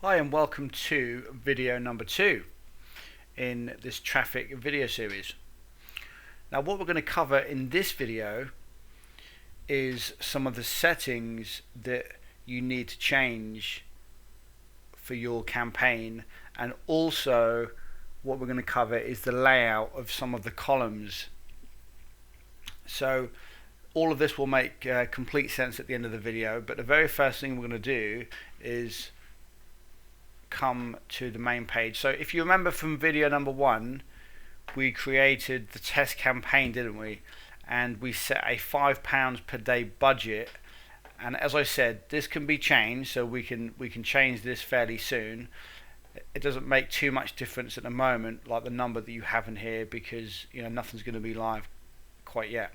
Hi and welcome to video number 2 in this traffic video series. Now what we're going to cover in this video is some of the settings that you need to change for your campaign, and also what we're going to cover is the layout of some of the columns. So all of this will make complete sense at the end of the video, but the very first thing we're going to do is come to the main page. So if you remember from video number 1, we created the test campaign, didn't we? And we set a £5 per day budget, and as I said, this can be changed, so we can change this fairly soon. It doesn't make too much difference at the moment, like the number that you have in here, because nothing's going to be live quite yet.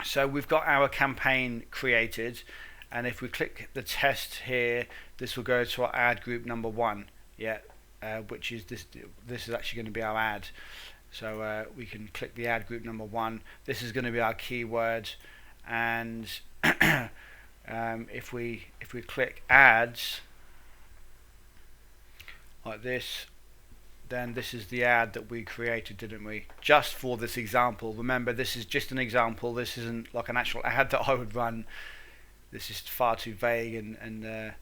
So we've got our campaign created, and if we click the test here, this will go to our ad group number 1, which is this is actually going to be our ad. So we can click the ad group number 1. This is going to be our keyword, and if we click ads like this, then this is the ad that we created, didn't we? Just for this example. Remember, this is just an example. This isn't like an actual ad that I would run. This is far too vague and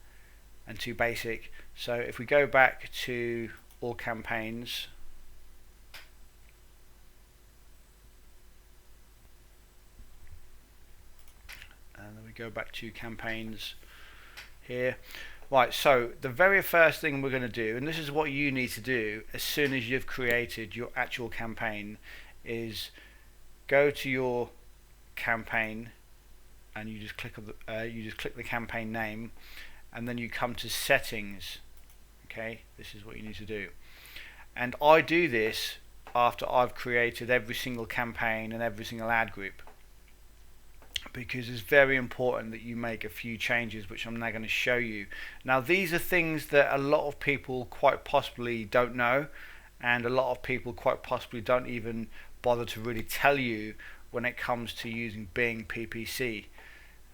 too basic. So if we go back to all campaigns, and then we go back to campaigns here. Right, so the very first thing we're going to do, and this is what you need to do as soon as you've created your actual campaign, is go to your campaign, and you just click the campaign name, and then you come to settings. Okay, this is what you need to do, and I do this after I've created every single campaign and every single ad group, because it's very important that you make a few changes, which I'm now going to show you. Now these are things that a lot of people quite possibly don't know, and a lot of people quite possibly don't even bother to really tell you when it comes to using Bing PPC.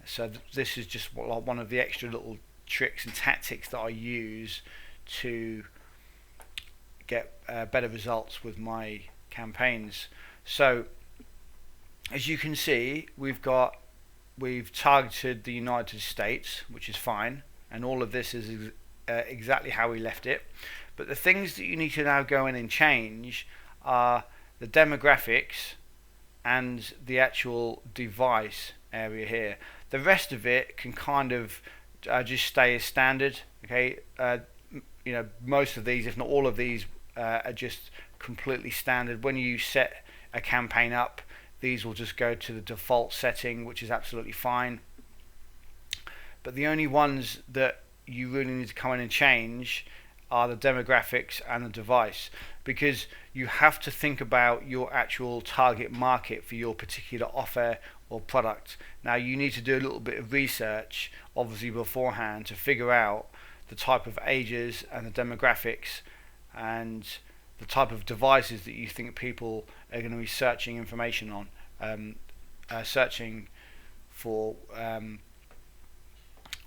So this is just like one of the extra little tricks and tactics that I use to get better results with my campaigns. So as you can see, we've targeted the United States, which is fine, and all of this is exactly how we left it. But the things that you need to now go in and change are the demographics and the actual device area here. The rest of it can kind of just stay as standard. Okay, most of these, if not all of these, are just completely standard. When you set a campaign up, these will just go to the default setting, which is absolutely fine. But the only ones that you really need to come in and change are the demographics and the device, because you have to think about your actual target market for your particular offer or product. Now you need to do a little bit of research, obviously, beforehand to figure out the type of ages and the demographics and the type of devices that you think people are going to be searching information on, searching for,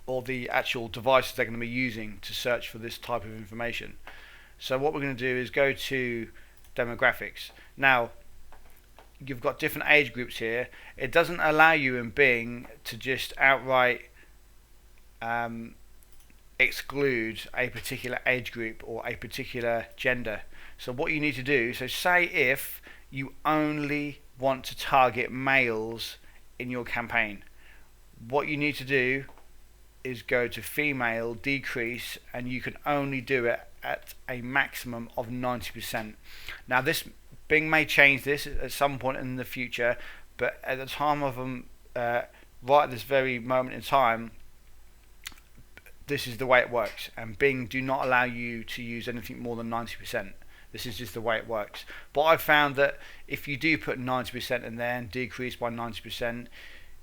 or the actual devices they're going to be using to search for this type of information. So what we're going to do is go to demographics. Now you've got different age groups here. It doesn't allow you in Bing to just outright exclude a particular age group or a particular gender. So what you need to do, so say if you only want to target males in your campaign, what you need to do is go to female, decrease, and you can only do it at a maximum of 90%. Now this Bing may change this at some point in the future, but at the time of right at this very moment in time, this is the way it works, and Bing do not allow you to use anything more than 90%. This is just the way it works. But I've found that if you do put 90% in there and decrease by 90%,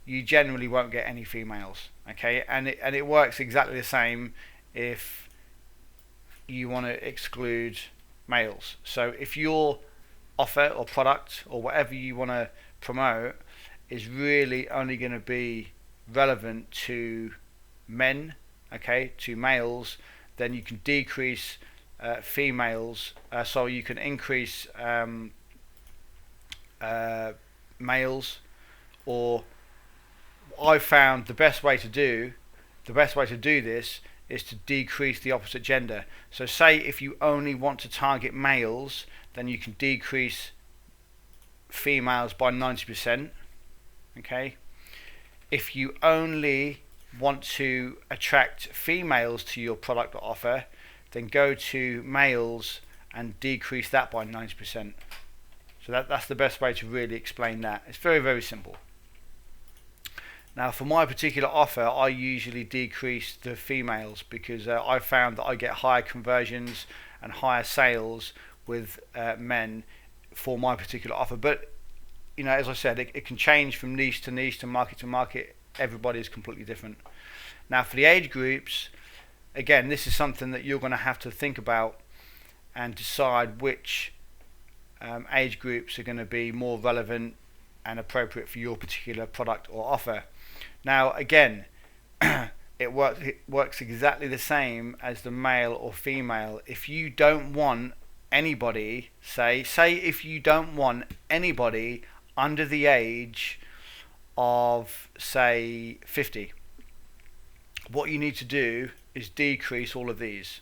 you generally won't get any females. Okay, and it works exactly the same if you want to exclude males. So if your offer or product or whatever you want to promote is really only going to be relevant to men, okay, to males, then you can decrease females, so you can increase males. Or I've found the best way to do this is to decrease the opposite gender. So say if you only want to target males, then you can decrease females by 90%. Okay. If you only want to attract females to your product or offer, then go to males and decrease that by 90%. So that's the best way to really explain that. It's very, very simple. Now for my particular offer, I usually decrease the females because I've found that I get higher conversions and higher sales with men for my particular offer. But you know, as I said, it can change from niche to niche, to market. Everybody is completely different. Now for the age groups, again, this is something that you're going to have to think about and decide which age groups are going to be more relevant and appropriate for your particular product or offer. Now again, it works exactly the same as the male or female. If you don't want anybody, say if you don't want anybody under the age of say 50, what you need to do is decrease all of these.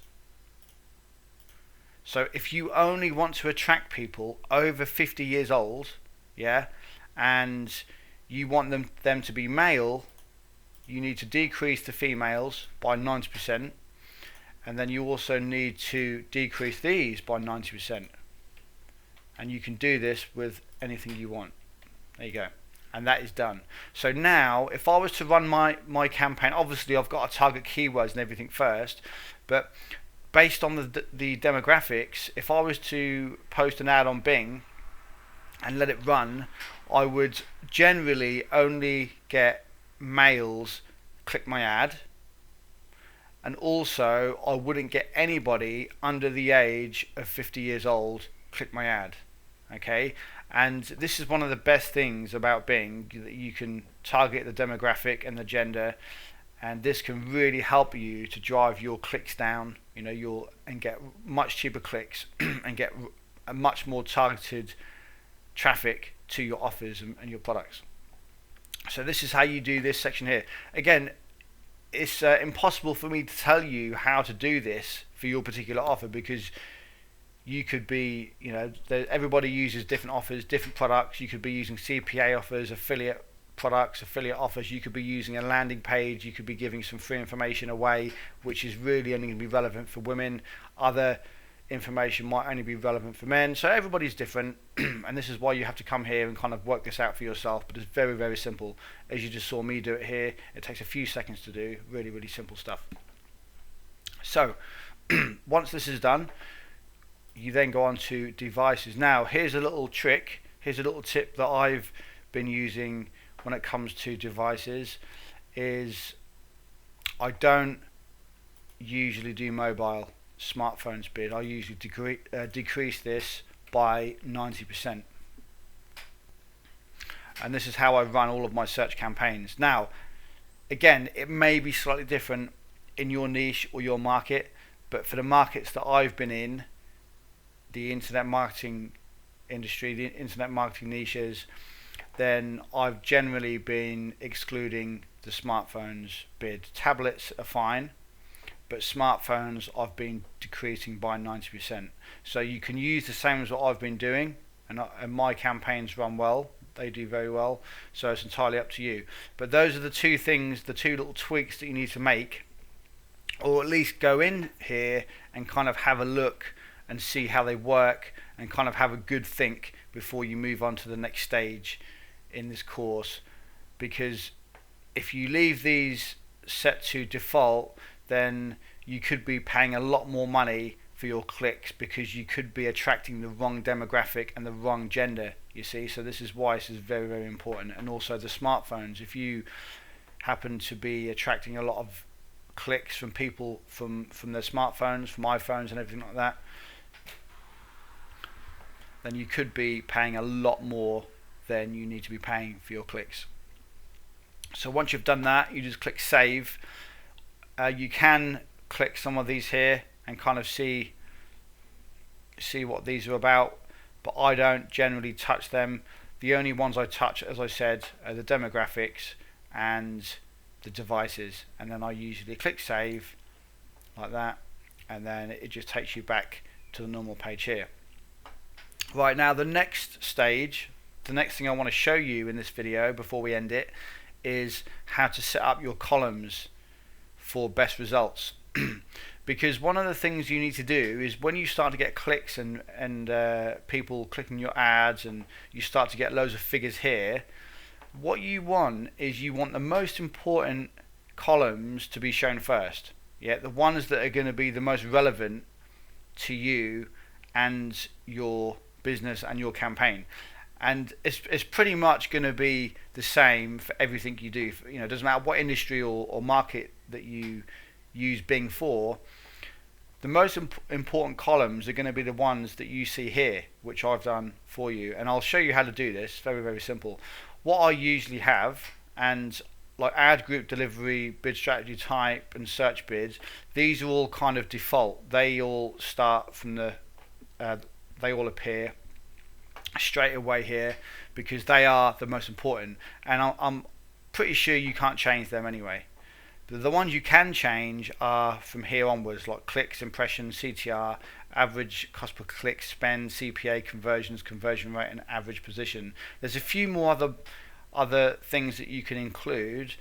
So if you only want to attract people over 50 years old, yeah, and you want them to be male, you need to decrease the females by 90%, and then you also need to decrease these by 90%. And you can do this with anything you want. There you go. And that is done. So now if I was to run my campaign, obviously I've got to target keywords and everything first, but based on the demographics, if I was to post an ad on Bing and let it run, I would generally only get males click my ad, and also I wouldn't get anybody under the age of 50 years old click my ad. Okay, and this is one of the best things about Bing, that you can target the demographic and the gender, and this can really help you to drive your clicks down, you know, and get much cheaper clicks and get a much more targeted traffic to your offers and your products. So this is how you do this section here. Again, it's impossible for me to tell you how to do this for your particular offer, because you could be, you know, everybody uses different offers, different products. You could be using CPA offers, affiliate products, affiliate offers. You could be using a landing page. You could be giving some free information away, which is really only going to be relevant for women. Other information might only be relevant for men. So everybody's different, and this is why you have to come here and kind of work this out for yourself. But it's very, very simple. As you just saw me do it here, it takes a few seconds to do. Really, really simple stuff. So once this is done, you then go on to devices. Now here's a little trick, here's a little tip that I've been using when it comes to devices, is I don't usually do mobile smartphones bid. I usually decrease this by 90%, and this is how I run all of my search campaigns. Now again, it may be slightly different in your niche or your market, but for the markets that I've been in, the internet marketing industry, the internet marketing niches, then I've generally been excluding the smartphones bid. Tablets are fine, but smartphones I've been decreasing by 90%. So you can use the same as what I've been doing, and my campaigns run well, they do very well, so it's entirely up to you. But those are the two things, the two little tweaks that you need to make, or at least go in here and kind of have a look and see how they work, and kind of have a good think before you move on to the next stage in this course. Because if you leave these set to default, then you could be paying a lot more money for your clicks, because you could be attracting the wrong demographic and the wrong gender, you see. So this is why this is very, very important. And also the smartphones, if you happen to be attracting a lot of clicks from people from their smartphones, from iPhones and everything like that, then you could be paying a lot more than you need to be paying for your clicks. So once you've done that, you just click save. You can click some of these here and kind of see what these are about, but I don't generally touch them. The only ones I touch, as I said, are the demographics and the devices, and then I usually click save like that, and then it just takes you back to the normal page here. Right, now the next stage, the next thing I want to show you in this video before we end it, is how to set up your columns for best results. Because one of the things you need to do is when you start to get clicks and people clicking your ads, and you start to get loads of figures here, what you want is you want the most important columns to be shown first. Yeah, the ones that are going to be the most relevant to you and your business and your campaign. And it's pretty much going to be the same for everything you do. You know, it doesn't matter what industry or market that you use Bing for. The most important columns are going to be the ones that you see here, which I've done for you, and I'll show you how to do this. Very, very simple. What I usually have, and like ad group, delivery, bid strategy type, and search bids, these are all kind of default. They all start from the they all appear straight away here because they are the most important, and I'm pretty sure you can't change them anyway. The ones you can change are from here onwards, like clicks, impressions, CTR, average cost per click, spend, CPA, conversions, conversion rate, and average position. There's a few more other things that you can include,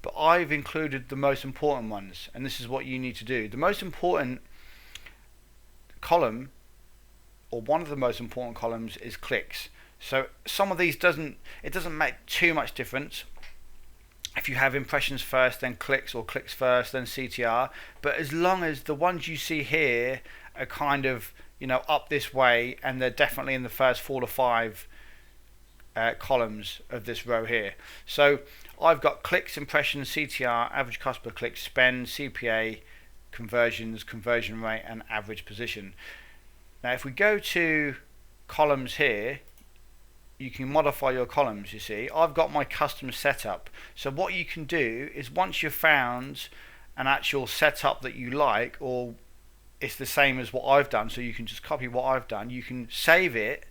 but I've included the most important ones, and this is what you need to do. The most important column, or one of the most important columns, is clicks. So some of these doesn't make too much difference if you have impressions first, then clicks, or clicks first, then CTR. But as long as the ones you see here are kind of, you know, up this way, and they're definitely in the first 4 to 5 columns of this row here. So I've got clicks, impressions, CTR, average cost per click, spend, CPA, conversions, conversion rate, and average position. Now if we go to columns here, you can modify your columns. You see, I've got my custom setup. So what you can do is, once you've found an actual setup that you like, or it's the same as what I've done, so you can just copy what I've done, you can save it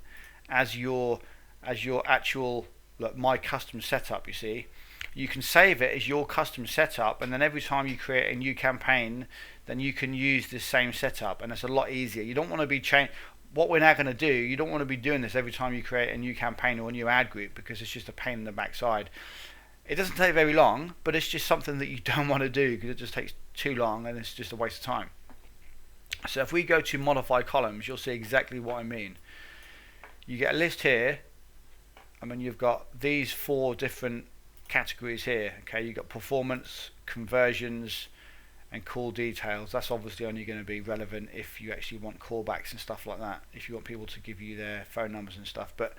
as your actual, look, my custom setup. You see, you can save it as your custom setup, and then every time you create a new campaign, then you can use this same setup, and it's a lot easier. You don't want to be what we're now going to do, you don't want to be doing this every time you create a new campaign or a new ad group, because it's just a pain in the backside. It doesn't take very long, but it's just something that you don't want to do because it just takes too long and it's just a waste of time. So if we go to modify columns, you'll see exactly what I mean. You get a list here, and then you've got these 4 different categories here. Okay, you've got performance, conversions, and call details. That's obviously only going to be relevant if you actually want callbacks and stuff like that, if you want people to give you their phone numbers and stuff. But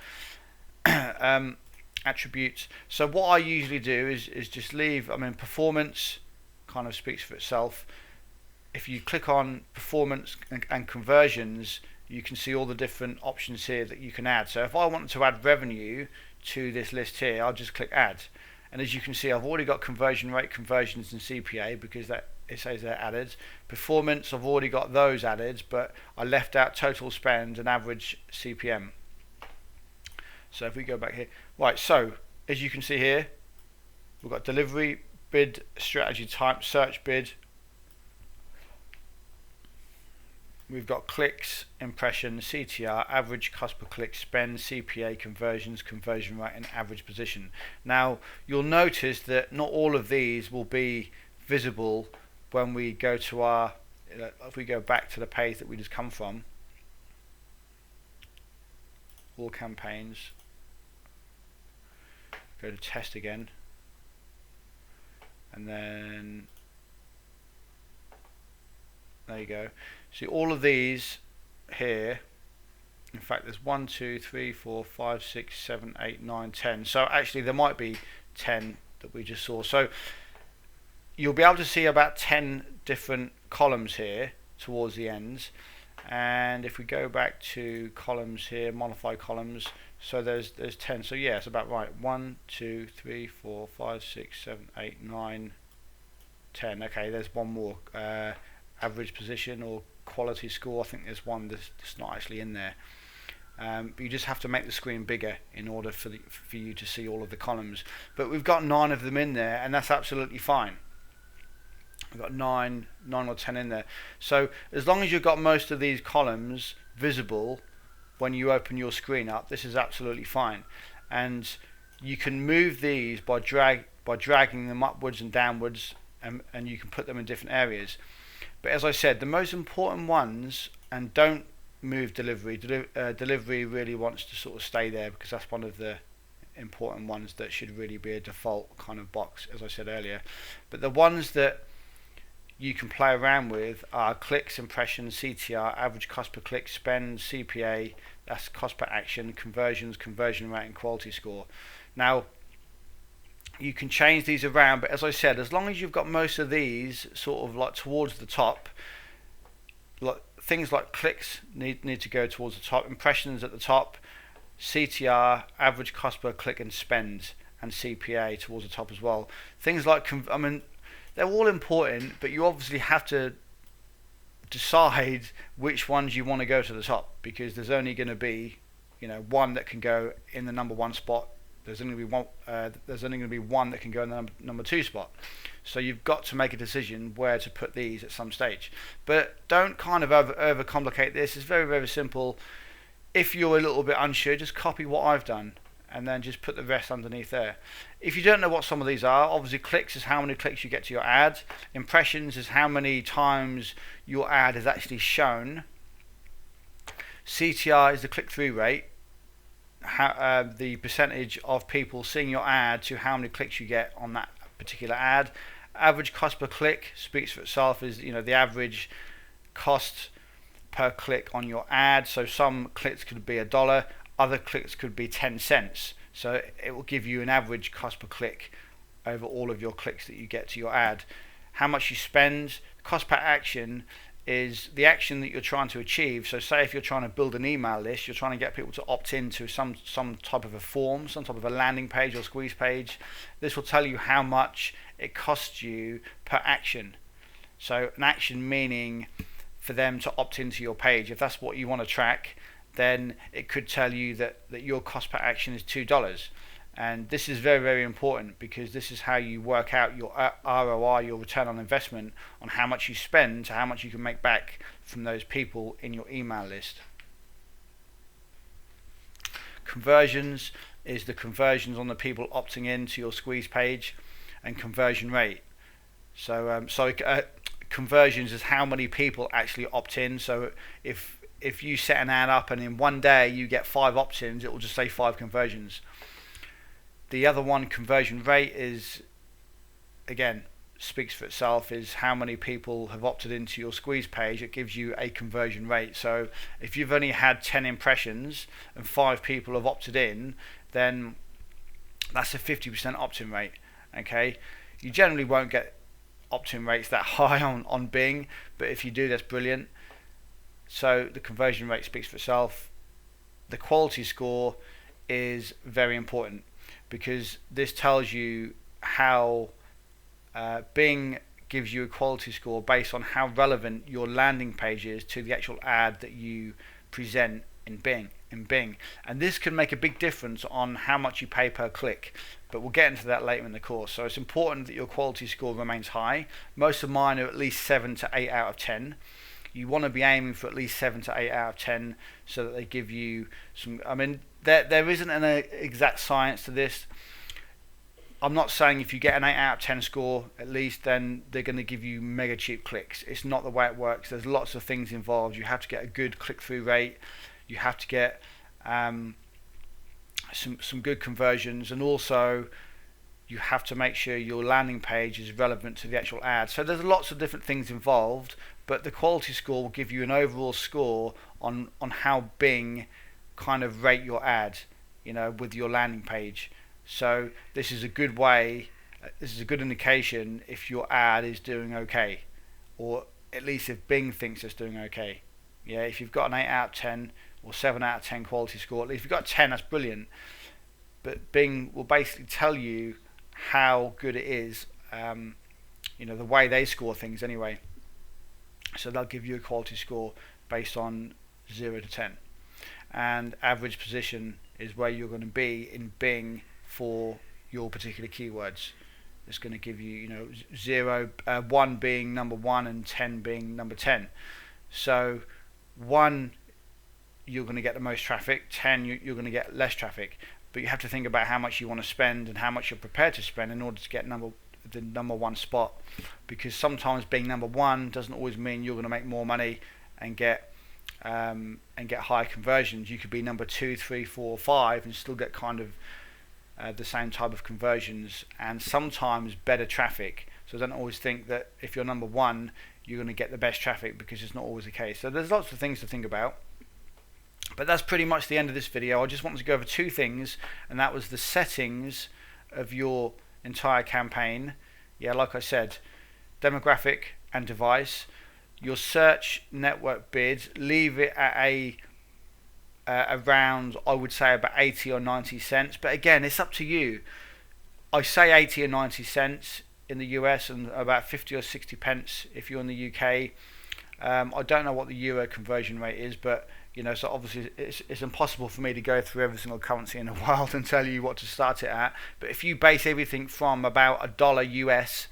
attributes, so what I usually do is just leave, I mean, performance kind of speaks for itself. If you click on performance and conversions, you can see all the different options here that you can add. So if I wanted to add revenue to this list here, I'll just click add, and as you can see, I've already got conversion rate, conversions, and CPA, because that it says they're added. Performance, I've already got those added, but I left out total spend and average CPM. So if we go back here, right, so as you can see here, we've got delivery, bid, strategy type, search bid. We've got clicks, impressions, CTR, average cost per click, spend, CPA, conversions, conversion rate, and average position. Now you'll notice that not all of these will be visible when we go to our, if we go back to the page that we just come from, all campaigns, go to test again, and then there you go. See all of these here, in fact there's 1, 2, 3, 4, 5, 6, 7, 8, 9, 10. So actually there might be 10 that we just saw. So you'll be able to see about 10 different columns here towards the ends. And if we go back to columns here, modify columns, so there's 10. So yeah, it's about right. 1, 2, 3, 4, 5, 6, 7, 8, 9, 10. Okay, there's one more. average position or quality score. I think there's one that's not actually in there. But you just have to make the screen bigger in order for you to see all of the columns. But we've got 9 of them in there, and that's absolutely fine. We've got 9 or 10 in there. So as long as you've got most of these columns visible when you open your screen up, this is absolutely fine. And you can move these by dragging them upwards and downwards, and you can put them in different areas. But as I said, the most important ones, and don't move delivery. Delivery really wants to sort of stay there, because that's one of the important ones that should really be a default kind of box, as I said earlier. But the ones that you can play around with are clicks, impressions, CTR, average cost per click, spend, CPA, that's cost per action, conversions, conversion rate, and quality score. Now, you can change these around, but as I said, as long as you've got most of these sort of like towards the top, like things like clicks need to go towards the top, impressions at the top, CTR, average cost per click, and spend, and CPA towards the top as well. Things like, I mean, they're all important, but you obviously have to decide which ones you want to go to the top, because there's only going to be, one that can go in the number 1 spot. There's only going to be one. There's only going to be one that can go in the number 2 spot. So you've got to make a decision where to put these at some stage. But don't kind of overcomplicate this. It's very, very simple. If you're a little bit unsure, just copy what I've done and then just put the rest underneath there. If you don't know what some of these are, obviously clicks is how many clicks you get to your ad. Impressions is how many times your ad is actually shown. CTR is the click-through rate. The percentage of people seeing your ad to how many clicks you get on that particular ad. Average cost per click speaks for itself, is the average cost per click on your ad. So some clicks could be $1, other clicks could be 10 cents. So it will give you an average cost per click over all of your clicks that you get to your ad. How much you spend, cost per action is the action that you're trying to achieve. So say if you're trying to build an email list, you're trying to get people to opt into some type of a form, some type of a landing page or squeeze page. This will tell you how much it costs you per action. So an action meaning for them to opt into your page. If that's what you want to track, then it could tell you that your cost per action is $2. And this is very, very important, because this is how you work out your ROI, your return on investment, on how much you spend to how much you can make back from those people in your email list. Conversions is the conversions on the people opting in to your squeeze page, and conversion rate. So conversions is how many people actually opt in. So if you set an ad up and in one day you get 5 opt-ins, it will just say 5 conversions. The other one, conversion rate, is, again, speaks for itself, is how many people have opted into your squeeze page. It gives you a conversion rate. So if you've only had 10 impressions and 5 people have opted in, then that's a 50% opt-in rate. Okay, you generally won't get opt-in rates that high on Bing, but if you do, that's brilliant. So the conversion rate speaks for itself. The quality score is very important, because this tells you how Bing gives you a quality score based on how relevant your landing page is to the actual ad that you present in Bing. And this can make a big difference on how much you pay per click, but we'll get into that later in the course. So it's important that your quality score remains high. Most of mine are at least 7 to 8 out of 10. You want to be aiming for at least 7 to 8 out of 10, so that they give you some, I mean, there isn't an exact science to this. I'm not saying if you get an 8 out of 10 score at least, then they're going to give you mega cheap clicks. It's not the way it works. There's lots of things involved. You have to get a good click-through rate. You have to get some good conversions, and also you have to make sure your landing page is relevant to the actual ad. So there's lots of different things involved, but the quality score will give you an overall score on how Bing kind of rate your ad, with your landing page. So this is a good way, this is a good indication if your ad is doing okay, or at least if Bing thinks it's doing okay. Yeah, if you've got an 8 out of 10 or 7 out of 10 quality score, at least if you've got 10, that's brilliant. But Bing will basically tell you how good it is, the way they score things anyway. So they'll give you a quality score based on 0 to 10. And average position is where you're going to be in Bing for your particular keywords. It's going to give you, 1 being number 1 and 10 being number 10. So 1, you're going to get the most traffic. 10, you're going to get less traffic. But you have to think about how much you want to spend and how much you're prepared to spend in order to get the number 1 spot. Because sometimes being number 1 doesn't always mean you're going to make more money and get higher conversions. You could be number 2, 3, 4, 5 and still get kind of the same type of conversions and sometimes better traffic. So don't always think that if you're number 1 you're going to get the best traffic, because it's not always the case. So there's lots of things to think about. But that's pretty much the end of this video. I just wanted to go over 2 things, and that was the settings of your entire campaign. Yeah, like I said, demographic and device. Your search network bid, leave it at around, I would say, about 80 or 90 cents. But again, it's up to you. I say 80 or 90 cents in the US and about 50 or 60 pence if you're in the UK. I don't know what the euro conversion rate is, but so obviously it's impossible for me to go through every single currency in the world and tell you what to start it at. But if you base everything from about $1 US,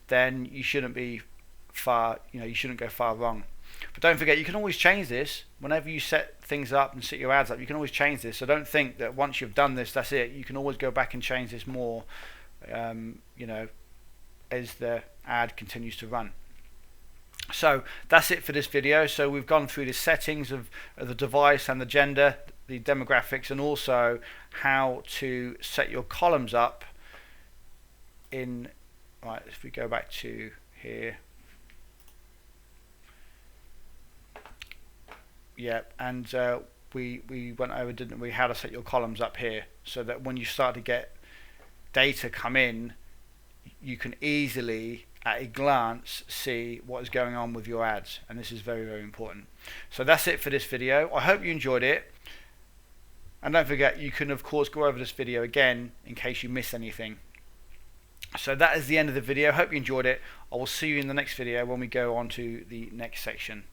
then you shouldn't be far, you shouldn't go far wrong. But don't forget, you can always change this whenever you set things up and set your ads up. You can always change this. So don't think that once you've done this, that's it. You can always go back and change this more, as the ad continues to run. So that's it for this video. So we've gone through the settings of the device and the gender, the demographics, and also how to set your columns up in, right, if we go back to here. Yeah, and we went over, didn't we, how to set your columns up here, so that when you start to get data come in, you can easily at a glance see what is going on with your ads, and this is very, very important. So that's it for this video. I hope you enjoyed it, and don't forget, you can of course go over this video again in case you miss anything. So that is the end of the video. Hope you enjoyed it. I will see you in the next video when we go on to the next section.